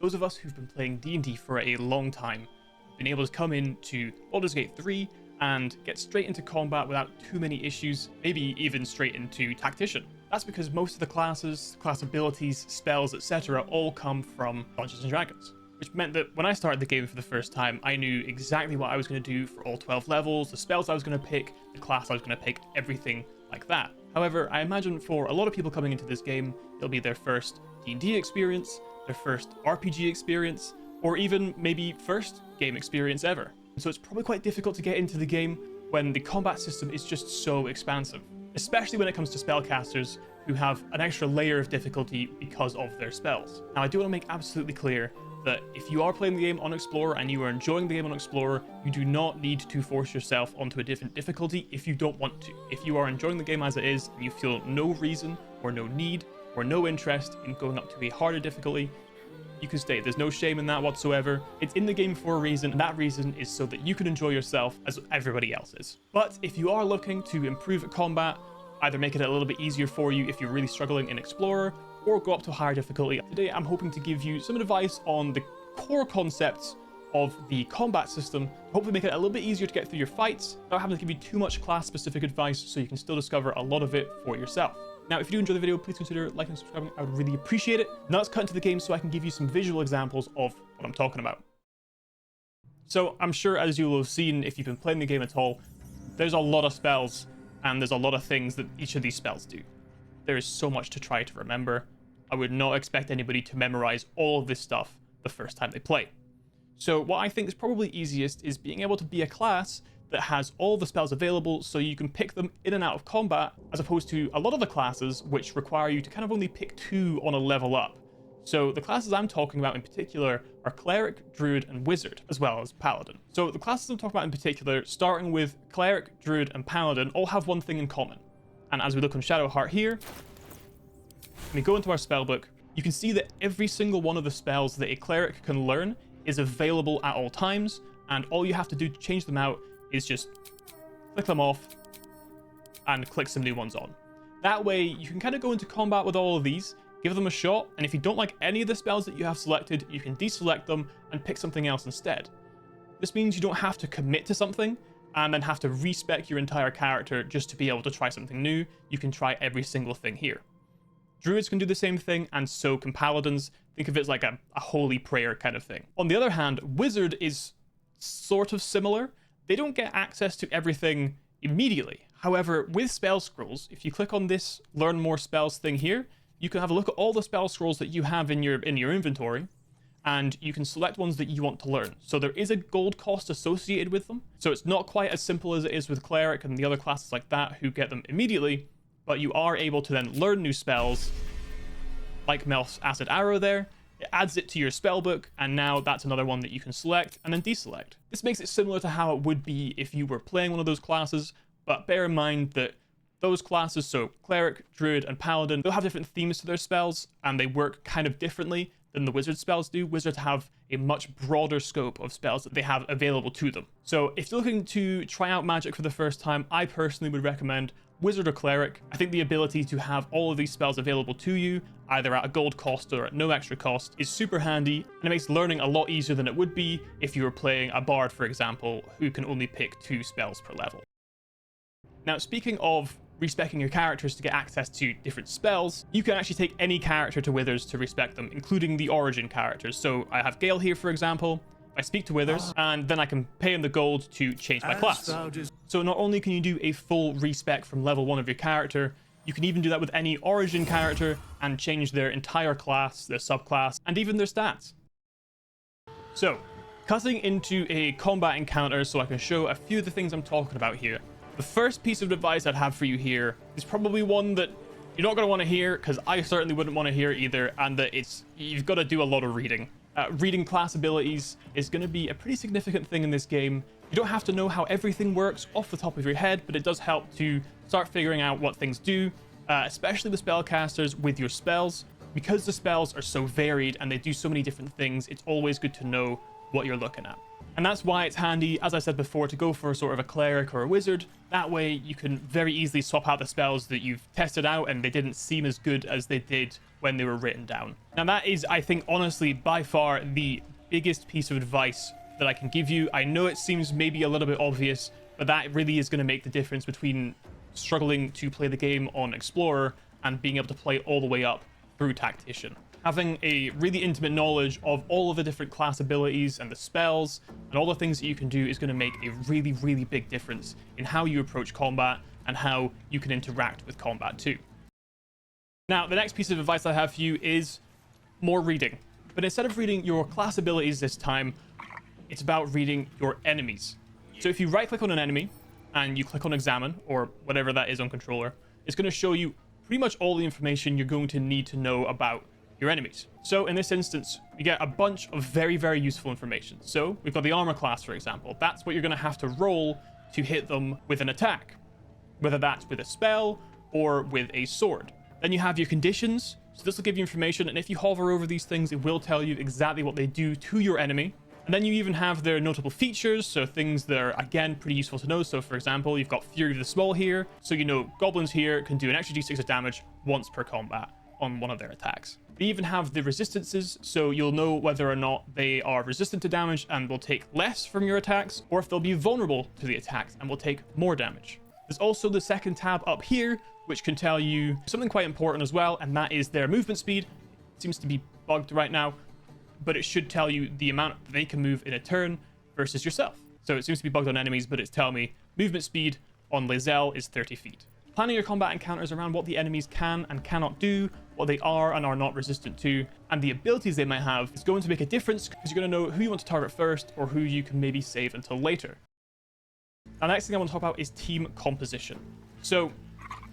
Those of us who've been playing D&D for a long time have been able to come into Baldur's Gate 3 and get straight into combat without too many issues, maybe even straight into Tactician. That's because most of the classes, class abilities, spells, etc. all come from Dungeons & Dragons, which meant that when I started the game for the first time, I knew exactly what I was going to do for all 12 levels, the spells I was going to pick, the class I was going to pick, everything like that. However, I imagine for a lot of people coming into this game, it'll be their first D&D experience, their first RPG experience, or even maybe first game experience ever. So it's probably quite difficult to get into the game when the combat system is just so expansive, especially when it comes to spellcasters who have an extra layer of difficulty because of their spells. Now, I do want to make absolutely clear that if you are playing the game on Explorer and you are enjoying the game on Explorer, you do not need to force yourself onto a different difficulty if you don't want to. If you are enjoying the game as it is and you feel no reason or no need or no interest in going up to a harder difficulty, you can stay. There's no shame in that whatsoever. It's in the game for a reason, and that reason is so that you can enjoy yourself as everybody else is. But if you are looking to improve at combat, either make it a little bit easier for you if you're really struggling in Explorer, or go up to a higher difficulty, today I'm hoping to give you some advice on the core concepts of the combat system, hopefully make it a little bit easier to get through your fights, without having to give you too much class-specific advice so you can still discover a lot of it for yourself. Now, if you do enjoy the video, please consider liking and subscribing. I would really appreciate it. Now let's cut into the game so I can give you some visual examples of what I'm talking about. So I'm sure, as you will have seen if you've been playing the game at all, there's a lot of spells and there's a lot of things that each of these spells do. There is so much to try to remember. I would not expect anybody to memorize all of this stuff the first time they play. So what I think is probably easiest is being able to be a class that has all the spells available so you can pick them in and out of combat, as opposed to a lot of the classes which require you to kind of only pick 2 on a level up. So the classes I'm talking about in particular are Cleric, Druid, and Wizard, as well as Paladin. So the classes I'm talking about in particular, starting with Cleric, Druid, and Paladin, all have one thing in common. And as we look on Shadowheart here, when we go into our spellbook, you can see that every single one of the spells that a Cleric can learn is available at all times, and all you have to do to change them out is just click them off and click some new ones on. That way you can kind of go into combat with all of these, give them a shot, and if you don't like any of the spells that you have selected, you can deselect them and pick something else instead. This means you don't have to commit to something and then have to respec your entire character just to be able to try something new. You can try every single thing here. Druids can do the same thing, and so can Paladins. Think of it as like a holy prayer kind of thing. On the other hand, Wizard is sort of similar. They don't get access to everything immediately. However, with spell scrolls, if you click on this learn more spells thing here, you can have a look at all the spell scrolls that you have in your inventory, and you can select ones that you want to learn. So there is a gold cost associated with them. So it's not quite as simple as it is with Cleric and the other classes like that who get them immediately, but you are able to then learn new spells like Melf's Acid Arrow there. It adds it to your spellbook, and now that's another one that you can select and then deselect. This makes it similar to how it would be if you were playing one of those classes, but bear in mind that those classes, so Cleric, Druid, and Paladin, they'll have different themes to their spells, and they work kind of differently than the Wizard spells do. Wizards have a much broader scope of spells that they have available to them. So if you're looking to try out magic for the first time, I personally would recommend Wizard or Cleric. I think the ability to have all of these spells available to you, either at a gold cost or at no extra cost, is super handy, and it makes learning a lot easier than it would be if you were playing a Bard, for example, who can only pick 2 spells per level. Now, speaking of respecing your characters to get access to different spells, you can actually take any character to Withers to respec them, including the origin characters. So I have Gale here, for example. I speak to Withers, and then I can pay him the gold to change my class. So not only can you do a full respec from level 1 of your character, you can even do that with any origin character and change their entire class, their subclass, and even their stats. So, cutting into a combat encounter so I can show a few of the things I'm talking about here. The first piece of advice I'd have for you here is probably one that you're not going to want to hear, because I certainly wouldn't want to hear either, and that you've got to do a lot of reading. Reading class abilities is going to be a pretty significant thing in this game. You don't have to know how everything works off the top of your head, but it does help to start figuring out what things do, especially with spellcasters with your spells. Because the spells are so varied and they do so many different things, it's always good to know what you're looking at. And that's why it's handy, as I said before, to go for sort of a cleric or a wizard. That way you can very easily swap out the spells that you've tested out and they didn't seem as good as they did when they were written down. Now that is, I think, honestly, by far the biggest piece of advice that I can give you. I know it seems maybe a little bit obvious, but that really is going to make the difference between struggling to play the game on Explorer and being able to play all the way up through Tactician. Having a really intimate knowledge of all of the different class abilities and the spells and all the things that you can do is going to make a really, really big difference in how you approach combat and how you can interact with combat too. Now, the next piece of advice I have for you is more reading. But instead of reading your class abilities this time, it's about reading your enemies. So if you right-click on an enemy and you click on Examine, or whatever that is on controller, it's going to show you pretty much all the information you're going to need to know about your enemies. So in this instance, we get a bunch of very, very useful information. So we've got the armor class, for example. That's what you're going to have to roll to hit them with an attack, whether that's with a spell or with a sword. Then you have your conditions. So this will give you information, and if you hover over these things, it will tell you exactly what they do to your enemy. And then you even have their notable features, so things that are, again, pretty useful to know. So for example, you've got Fury of the Small here. So you know goblins here can do an extra d6 of damage once per combat on one of their attacks. They even have the resistances, so you'll know whether or not they are resistant to damage and will take less from your attacks, or if they'll be vulnerable to the attacks and will take more damage. There's also the second tab up here, which can tell you something quite important as well, and that is their movement speed. It seems to be bugged right now, but it should tell you the amount they can move in a turn versus yourself. So it seems to be bugged on enemies, but it's telling me movement speed on Lae'zel is 30 feet. Planning your combat encounters around what the enemies can and cannot do, what they are and are not resistant to, and the abilities they might have is going to make a difference because you're going to know who you want to target first or who you can maybe save until later. Now, the next thing I want to talk about is team composition. So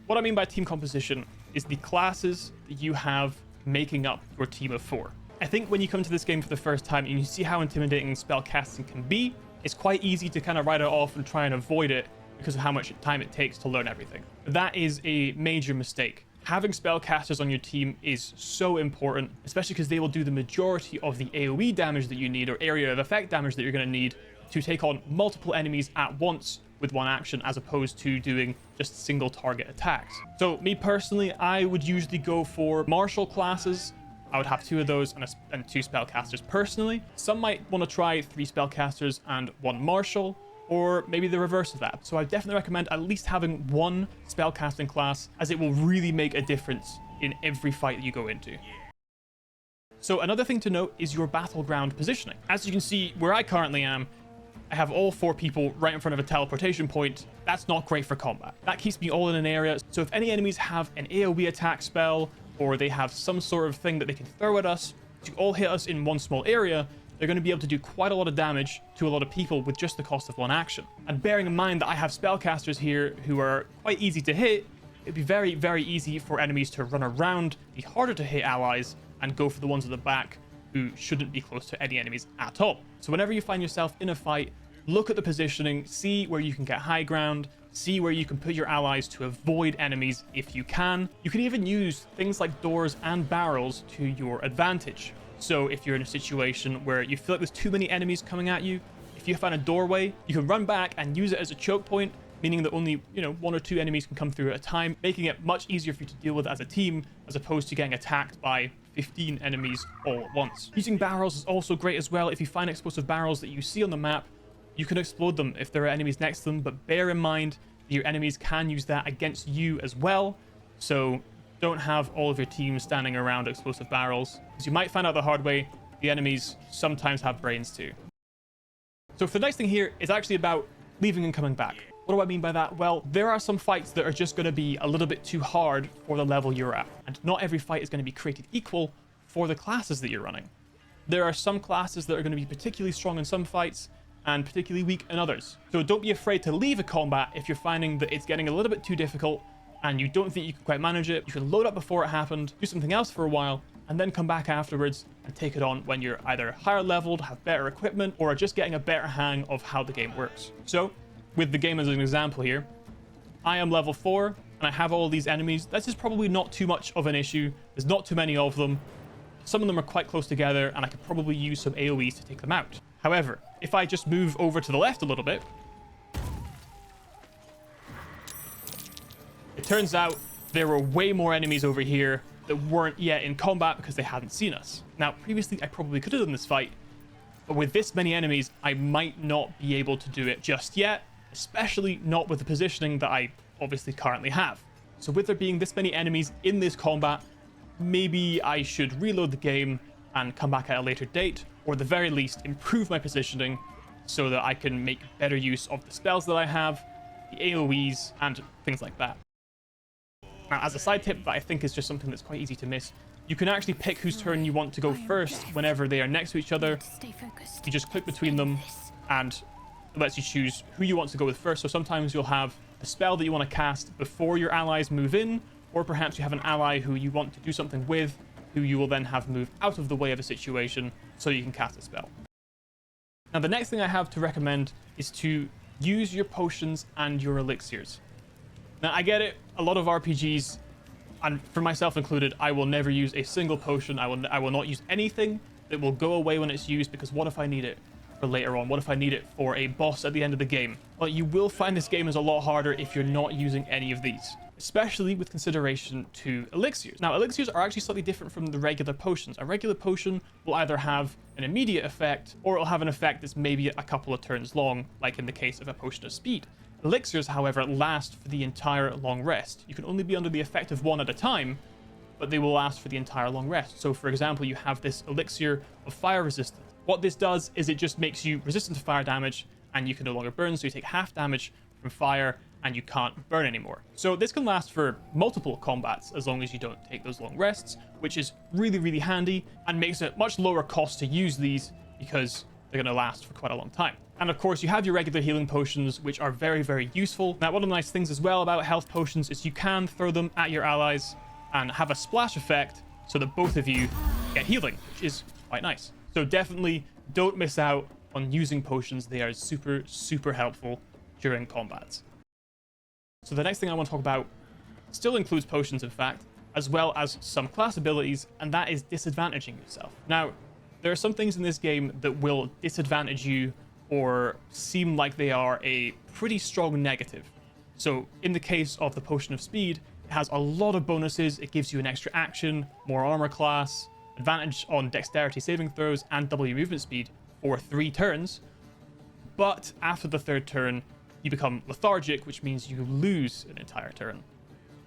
what I mean by team composition is the classes that you have making up your team of 4. I think when you come to this game for the first time and you see how intimidating spellcasting can be, it's quite easy to kind of write it off and try and avoid it because of how much time it takes to learn everything. But that is a major mistake. Having spellcasters on your team is so important, especially because they will do the majority of the AoE damage that you need, or area of effect damage that you're going to need to take on multiple enemies at once with one action, as opposed to doing just single target attacks. So me personally, I would usually go for martial classes. I would have 2 of those and 2 spellcasters personally. Some might want to try 3 spellcasters and 1 martial, or maybe the reverse of that. So I definitely recommend at least having 1 spellcasting class, as it will really make a difference in every fight that you go into. So another thing to note is your battleground positioning. As you can see, where I currently am, I have all 4 people right in front of a teleportation point. That's not great for combat. That keeps me all in an area. So if any enemies have an AoE attack spell, or they have some sort of thing that they can throw at us to all hit us in one small area, they're going to be able to do quite a lot of damage to a lot of people with just the cost of 1 action. And bearing in mind that I have spellcasters here who are quite easy to hit, it'd be very, very easy for enemies to run around the harder to hit allies and go for the ones at the back who shouldn't be close to any enemies at all. So whenever you find yourself in a fight, look at the positioning, see where you can get high ground, see where you can put your allies to avoid enemies if you can. You can even use things like doors and barrels to your advantage. So if you're in a situation where you feel like there's too many enemies coming at you, if you find a doorway, you can run back and use it as a choke point, meaning that only, 1 or 2 enemies can come through at a time, making it much easier for you to deal with as a team, as opposed to getting attacked by 15 enemies all at once. Using barrels is also great as well. If you find explosive barrels that you see on the map, you can explode them if there are enemies next to them, but bear in mind that your enemies can use that against you as well. So don't have all of your team standing around explosive barrels, because you might find out the hard way, the enemies sometimes have brains too. So for the next thing here is actually about leaving and coming back. What do I mean by that? Well, there are some fights that are just going to be a little bit too hard for the level you're at, and not every fight is going to be created equal for the classes that you're running. There are some classes that are going to be particularly strong in some fights and particularly weak in others. So don't be afraid to leave a combat if you're finding that it's getting a little bit too difficult and you don't think you can quite manage it. You can load up before it happened, do something else for a while, and then come back afterwards and take it on when you're either higher leveled, have better equipment, or are just getting a better hang of how the game works. So with the game as an example here, I am level 4 and I have all these enemies. This is probably not too much of an issue. There's not too many of them. Some of them are quite close together and I could probably use some AoEs to take them out. However, if I just move over to the left a little bit, it turns out there were way more enemies over here that weren't yet in combat because they hadn't seen us. Now, previously, I probably could have done this fight, but with this many enemies, I might not be able to do it just yet, especially not with the positioning that I obviously currently have. So with there being this many enemies in this combat, maybe I should reload the game and come back at a later date, or at the very least improve my positioning so that I can make better use of the spells that I have, the AoEs, and things like that. Now, as a side tip that I think is just something that's quite easy to miss, you can actually pick whose turn you want to go first whenever they are next to each other. You just click between them and it lets you choose who you want to go with first. So sometimes you'll have a spell that you want to cast before your allies move in, or perhaps you have an ally who you want to do something with, who you will then have move out of the way of a situation so you can cast a spell. Now, the next thing I have to recommend is to use your potions and your elixirs. Now, I get it, a lot of RPGs, and for myself included, I will never use a single potion. I will not use anything that will go away when it's used, because what if I need it for later on? What if I need it for a boss at the end of the game? Well, you will find this game is a lot harder if you're not using any of these, especially with consideration to elixirs. Now, elixirs are actually slightly different from the regular potions. A regular potion will either have an immediate effect, or it'll have an effect that's maybe a couple of turns long, like in the case of a potion of speed. Elixirs, however, last for the entire long rest. You can only be under the effect of one at a time, but they will last for the entire long rest. So, for example, you have this elixir of fire resistance. What this does is it just makes you resistant to fire damage, and you can no longer burn, so you take half damage from fire, and you can't burn anymore. So this can last for multiple combats as long as you don't take those long rests, which is really, really handy, and makes it much lower cost to use these because they're going to last for quite a long time. And of course, you have your regular healing potions, which are very, very useful. Now, one of the nice things as well about health potions is you can throw them at your allies and have a splash effect so that both of you get healing, which is quite nice. So definitely don't miss out on using potions. They are super, super helpful during combats. So the next thing I want to talk about still includes potions, in fact, as well as some class abilities, and that is disadvantaging yourself. Now, there are some things in this game that will disadvantage you or seem like they are a pretty strong negative. So in the case of the Potion of Speed, it has a lot of bonuses. It gives you an extra action, more armor class, advantage on dexterity saving throws, and double your movement speed for 3 turns. But after the 3rd turn, you become lethargic, which means you lose an entire turn.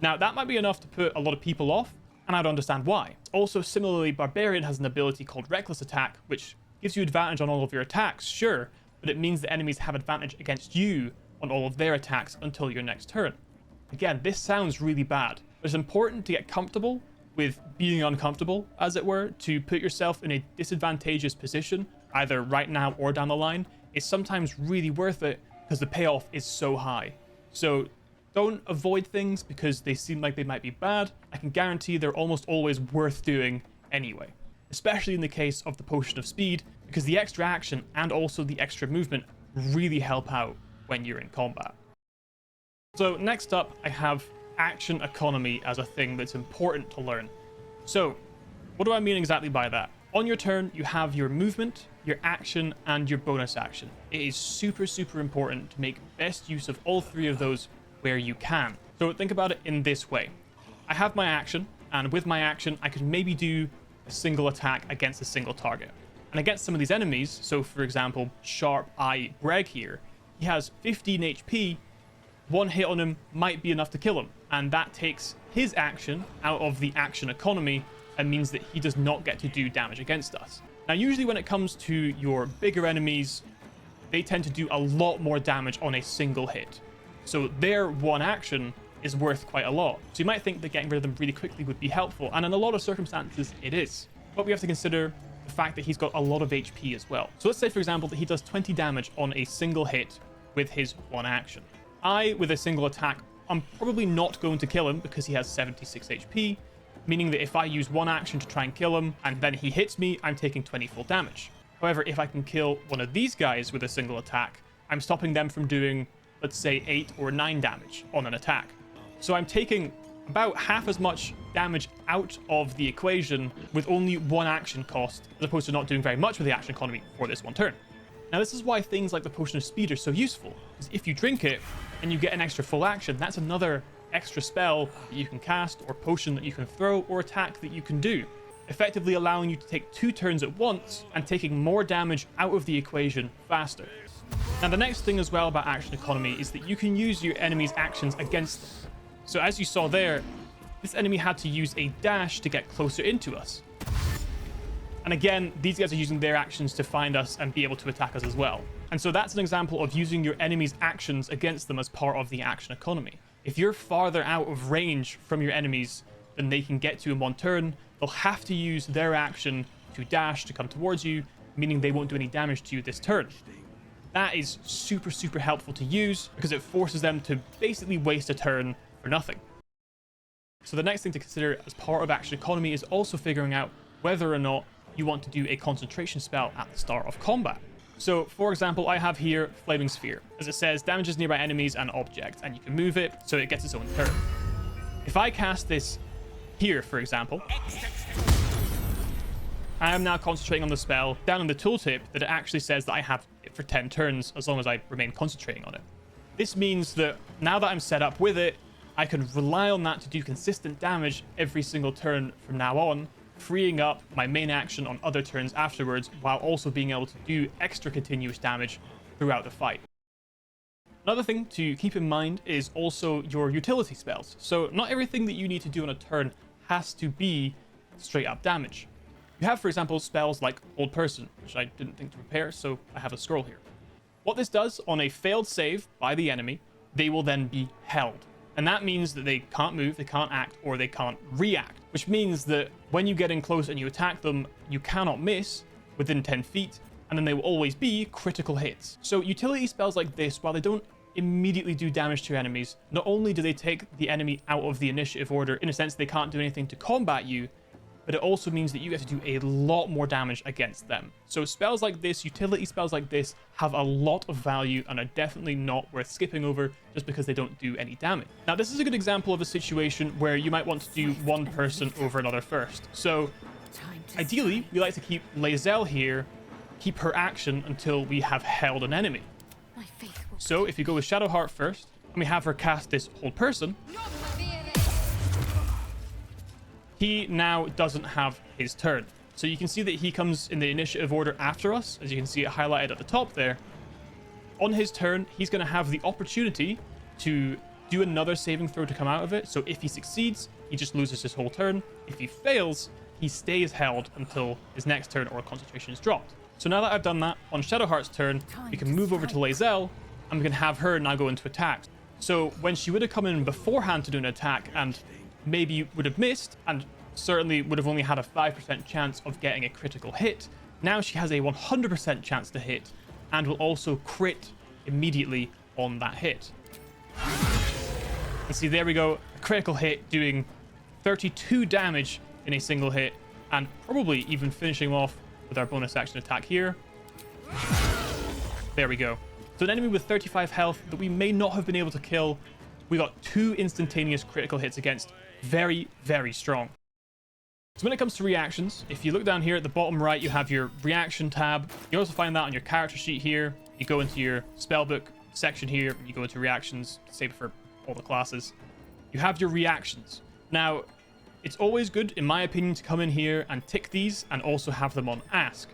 Now, that might be enough to put a lot of people off, and I don't understand why. Also, similarly, Barbarian has an ability called Reckless Attack, which gives you advantage on all of your attacks, sure, but it means that enemies have advantage against you on all of their attacks until your next turn. Again, this sounds really bad, but it's important to get comfortable with being uncomfortable, as it were, to put yourself in a disadvantageous position, either right now or down the line. It's sometimes really worth it because the payoff is so high. So don't avoid things because they seem like they might be bad. I can guarantee they're almost always worth doing anyway, especially in the case of the Potion of Speed, because the extra action and also the extra movement really help out when you're in combat. So next up, I have action economy as a thing that's important to learn. So what do I mean exactly by that? On your turn, you have your movement, your action, and your bonus action. It is super, super important to make best use of all 3 of those where you can. So think about it in this way. I have my action, and with my action, I could maybe do a single attack against a single target. And against some of these enemies, so for example, Sharp Eye Greg here, he has 15 HP, 1 hit on him might be enough to kill him. And that takes his action out of the action economy and means that he does not get to do damage against us. Now, usually when it comes to your bigger enemies, they tend to do a lot more damage on a single hit. So their 1 action is worth quite a lot. So you might think that getting rid of them really quickly would be helpful, and in a lot of circumstances, it is. But we have to consider the fact that he's got a lot of HP as well. So let's say, for example, that he does 20 damage on a single hit with his 1 action. With a single attack, I'm probably not going to kill him because he has 76 HP, meaning that if I use 1 action to try and kill him, and then he hits me, I'm taking 20 full damage. However, if I can kill one of these guys with a single attack, I'm stopping them from doing, let's say, 8 or 9 damage on an attack. So I'm taking about half as much damage out of the equation with only 1 action cost, as opposed to not doing very much with the action economy for this 1 turn. Now this is why things like the Potion of Speed are so useful, because if you drink it and you get an extra full action, that's another extra spell that you can cast, or potion that you can throw, or attack that you can do, effectively allowing you to take 2 turns at once and taking more damage out of the equation faster. Now the next thing as well about action economy is that you can use your enemy's actions against them. So as you saw there, this enemy had to use a dash to get closer into us. And again, these guys are using their actions to find us and be able to attack us as well. And so that's an example of using your enemy's actions against them as part of the action economy. If you're farther out of range from your enemies than they can get to in one turn, they'll have to use their action to dash to come towards you, meaning they won't do any damage to you this turn. That is super, super helpful to use because it forces them to basically waste a turn for nothing. So the next thing to consider as part of action economy is also figuring out whether or not you want to do a concentration spell at the start of combat. So for example, I have here Flaming Sphere. As it says, damages nearby enemies and objects, and you can move it so it gets its own turn. If I cast this here, for example, I am now concentrating on the spell down in the tooltip that it actually says that I have it for 10 turns as long as I remain concentrating on it. This means that now that I'm set up with it, I can rely on that to do consistent damage every single turn from now on, freeing up my main action on other turns afterwards, while also being able to do extra continuous damage throughout the fight. Another thing to keep in mind is also your utility spells. So not everything that you need to do on a turn has to be straight up damage. You have, for example, spells like Hold Person, which I didn't think to prepare, so I have a scroll here. What this does, on a failed save by the enemy, they will then be held. And that means that they can't move, they can't act, or they can't react. Which means that when you get in close and you attack them, you cannot miss within 10 feet, and then they will always be critical hits. So utility spells like this, while they don't immediately do damage to your enemies, not only do they take the enemy out of the initiative order, in a sense they can't do anything to combat you, but it also means that you get to do a lot more damage against them. So spells like this, utility spells like this, have a lot of value and are definitely not worth skipping over just because they don't do any damage. Now this is a good example of a situation where you might want to do one person over another first. So ideally, we like to keep Lae'zel here, keep her action until we have held an enemy. So if you go with Shadowheart first, and we have her cast this Hold Person, he now doesn't have his turn. So you can see that he comes in the initiative order after us, as you can see it highlighted at the top there. On his turn, he's going to have the opportunity to do another saving throw to come out of it. So if he succeeds, he just loses his whole turn. If he fails, he stays held until his next turn or concentration is dropped. So now that I've done that, on Shadowheart's turn, we can move over to Lae'zel, and we can have her now go into attack. So when she would have come in beforehand to do an attack and maybe would have missed, and certainly would have only had a 5% chance of getting a critical hit, now she has a 100% chance to hit, and will also crit immediately on that hit. And see, there we go, a critical hit doing 32 damage in a single hit, and probably even finishing off with our bonus action attack here. There we go. So an enemy with 35 health that we may not have been able to kill, we got 2 instantaneous critical hits against. Very, very strong. So when it comes to reactions, if you look down here at the bottom right, you have your reaction tab. You also find that on your character sheet here. You go into your spellbook section here, and you go into reactions, save for all the classes. You have your reactions. Now, it's always good, in my opinion, to come in here and tick these and also have them on ask.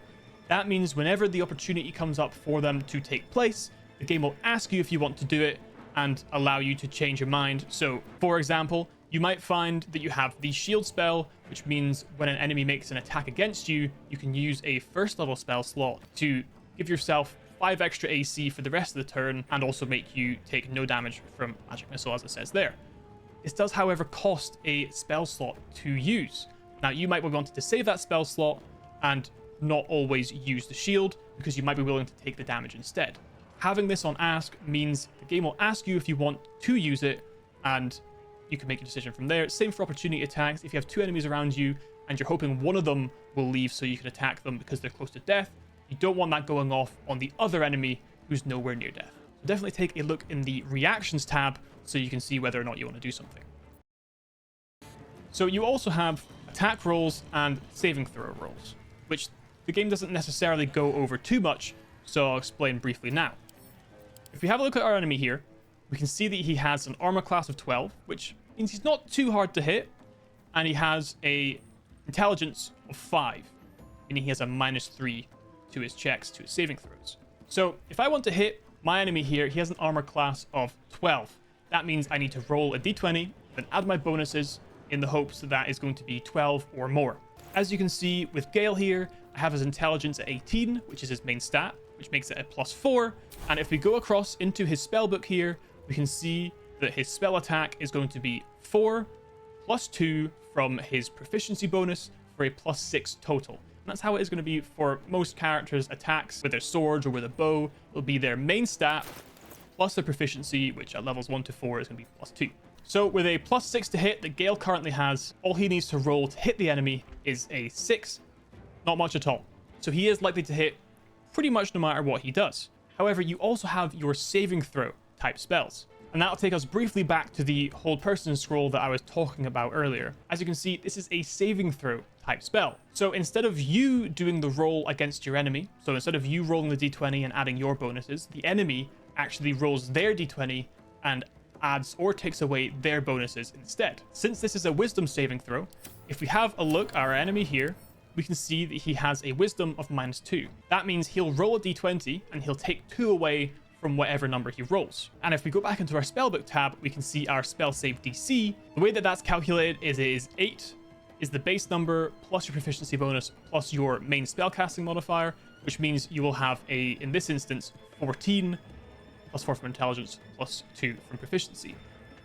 That means whenever the opportunity comes up for them to take place, the game will ask you if you want to do it and allow you to change your mind. So, for example, you might find that you have the shield spell, which means when an enemy makes an attack against you, you can use a first level spell slot to give yourself 5 extra AC for the rest of the turn and also make you take no damage from magic missile, as it says there. This does, however, cost a spell slot to use. Now, you might be wanting to save that spell slot and not always use the shield because you might be willing to take the damage instead. Having this on ask means the game will ask you if you want to use it, and you can make a decision from there. Same for opportunity attacks. If you have 2 enemies around you and you're hoping one of them will leave so you can attack them because they're close to death, you don't want that going off on the other enemy who's nowhere near death. So definitely take a look in the reactions tab so you can see whether or not you want to do something. So you also have attack rolls and saving throw rolls, which the game doesn't necessarily go over too much. so I'll explain briefly now. If we have a look at our enemy here, we can see that he has an armor class of 12, which means he's not too hard to hit, and he has a intelligence of 5, meaning he has a -3 to his checks, to his saving throws. So if I want to hit my enemy here, he has an armor class of 12. That means I need to roll a d20, then add my bonuses in the hopes that that is going to be 12 or more. As you can see with Gale here, I have his intelligence at 18, which is his main stat, which makes it a +4. And if we go across into his spellbook here, we can see that his spell attack is going to be 4 +2 from his proficiency bonus for a +6 total. And that's how it is going to be for most characters' attacks with their swords or with a bow. It'll be their main stat plus their proficiency, which at levels 1 to 4 is going to be +2. So with a +6 to hit that Gale currently has, all he needs to roll to hit the enemy is a 6. Not much at all. So he is likely to hit pretty much no matter what he does. However, you also have your saving throw type spells. And that'll take us briefly back to the hold person scroll that I was talking about earlier. As you can see, this is a saving throw type spell. So instead of you doing the roll against your enemy, so instead of you rolling the d20 and adding your bonuses, the enemy actually rolls their d20 and adds or takes away their bonuses instead. Since this is a wisdom saving throw, if we have a look at our enemy here, we can see that he has a wisdom of -2. That means he'll roll a d20 and he'll take 2 away from whatever number he rolls. And if we go back into our spellbook tab, we can see our spell save DC. The way that that's calculated is it is 8 is the base number plus your proficiency bonus plus your main spellcasting modifier, which means you will have in this instance, 14 +4 from intelligence plus 2 from proficiency.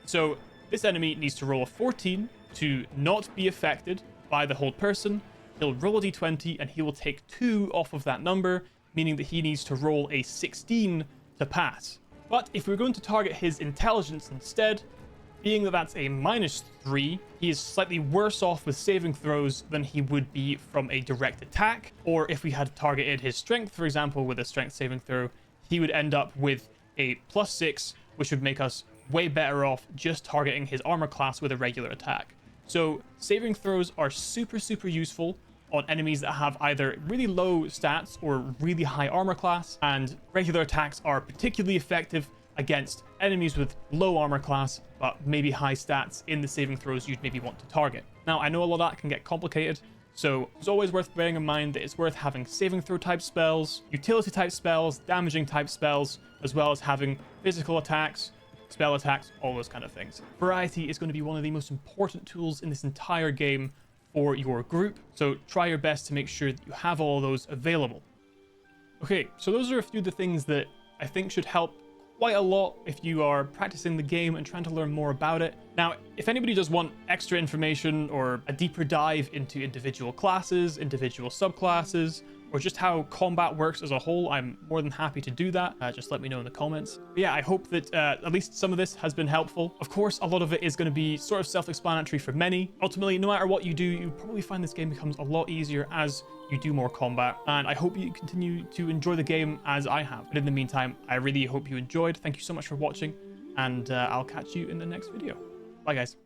So this enemy needs to roll a 14 to not be affected by the hold person. He'll roll a d20 and he will take 2 off of that number, meaning that he needs to roll a 16 to pass. But if we're going to target his intelligence instead, being that that's a -3, he is slightly worse off with saving throws than he would be from a direct attack. Or if we had targeted his strength, for example, with a strength saving throw, he would end up with a +6, which would make us way better off just targeting his armor class with a regular attack. So saving throws are super useful on enemies that have either really low stats or really high armor class, and regular attacks are particularly effective against enemies with low armor class but maybe high stats in the saving throws you'd maybe want to target. Now, I know a lot of that can get complicated, so it's always worth bearing in mind that it's worth having saving throw type spells, utility type spells, damaging type spells, as well as having physical attacks, spell attacks, all those kind of things. Variety is going to be one of the most important tools in this entire game for your group, so try your best to make sure that you have all of those available. Okay, so those are a few of the things that I think should help quite a lot if you are practicing the game and trying to learn more about it. Now, if anybody does want extra information or a deeper dive into individual classes, individual subclasses, or just how combat works as a whole, I'm more than happy to do that. Just let me know in the comments. But yeah, I hope that at least some of this has been helpful. Of course, a lot of it is going to be sort of self-explanatory for many. Ultimately, no matter what you do, you probably find this game becomes a lot easier as you do more combat. And I hope you continue to enjoy the game as I have. But in the meantime, I really hope you enjoyed. Thank you so much for watching, and I'll catch you in the next video. Bye, guys.